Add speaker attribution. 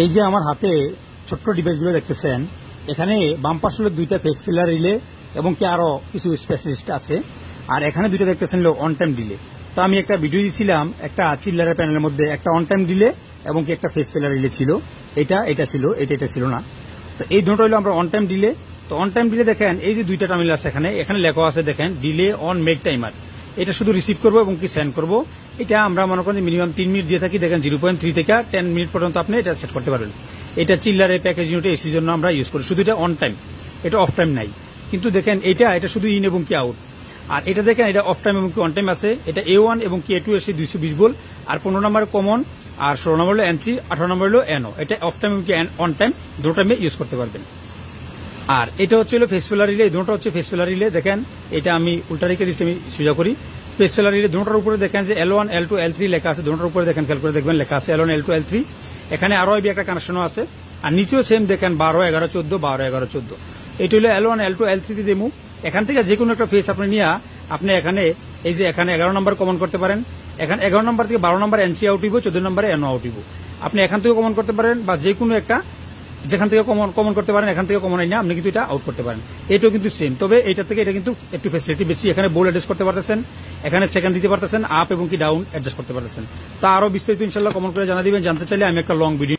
Speaker 1: এই যে আমার হাতে ছোট্ট ডিভাইসগুলো দেখতেছেন, এখানে বাম পাশে হলো দুইটা ফেস ফিলার রিলে এবং কি আরো কিছু স্পেশালিস্ট আছে। আর এখানে দুইটা দেখতেছেন হলো অন টাইম ডিলে। তো আমি একটা ভিডিও দিয়েছিলাম, একটা চিল্লারের প্যানেলের মধ্যে একটা অন টাইম ডিলে এবং কি একটা ফেস ফিলার রিলে ছিল। এটা ছিল, এটা ছিল না। তো এই দুটো হলো আমরা অন টাইম ডিলে। তো অন টাইম ডিলে দেখেন এই যে দুইটা টার্মিনাল আছে, এখানে লেখা আছে দেখেন ডিলে অন মেক টাইমার। এটা শুধু রিসিভ করবো এবং কি সেন্ড করবো। এটা আমরা মনে করেন মিনিমাম 3 মিনিট দিয়ে থাকি। দেখেন 0.3 থেকে 10 মিনিট পর্যন্ত আপনি এটা সেট করতে পারবেন। এটা চিল্লারে প্যাকেজ ইউনিটে এসির জন্য আমরা ইউজ করি। শুধু এটা অন টাইম, এটা অফ টাইম নাই। কিন্তু দেখেন এটা শুধু ইন এবং কি আউট। আর এটা দেখেন এটা অফ টাইম এবং কি অন টাইম আছে। এটা A1 এবং কি A2 এসি 220 ভোল্ট। আর 15 নম্বর কমন, আর 16 নম্বর হলো এনসি, 18 নম্বর হলো এনও। এটা অফ টাইম এবং কি অন টাইম দুটো টাইমে ইউজ করতে পারবেন। আর এটা হচ্ছে ফেস ফিলার রিলে। এই দুটো হচ্ছে ফেস ফিলার রিলে। দেখেন এটা আমি উল্টা রেখে দিচ্ছি, আমি সোজা করি। ফেস ফিলার রিলে দুটোর উপরে দেখেন যে L1 L2 L3 লেখা আছে। দুটোর উপরে দেখেন, খেয়াল করে দেখবেন লেখা আছে L1 L2 L3। এখানে আরো একটা কানেকশনও আছে। আর নিচেও সেম দেখেন 12 11 14 12 11 14। এটা হলো L1 L2 L3 দিয়ে দেবো। এখান থেকে যে কোনো একটা ফেস আপনি নিয়ে আপনি এখানে এই যে এখানে 11 নম্বর কমন করতে পারেন। এখানে 11 নম্বর থেকে 12 নম্বর এনসি আউট হইব, 14 নম্বরে এনও আউট হইব। আপনি এখান থেকে কমন করতে পারেন বা যে কোনো একটা যেখান থেকে কমন করতে পারেন, এখান থেকে কমন হয় না, আপনি কিন্তু এটা আউট করতে পারেন। এটাও কিন্তু সেম, তবে এটা থেকে এটা কিন্তু একটু ফ্যাসিলিটি বেশি। এখানে বোল অ্যাডজাস্ট করতে পারতেছেন, এখানে সেকেন্ড দিতে পারতেছেন, আপ এবং কি ডাউন অ্যাডজাস্ট করতে পারতেছেন। তা আরো বিস্তারিত ইনশাল্লাহ কমন করে জানা দিবেন। জানতে চাইলে আমি একটা লং ভিডিও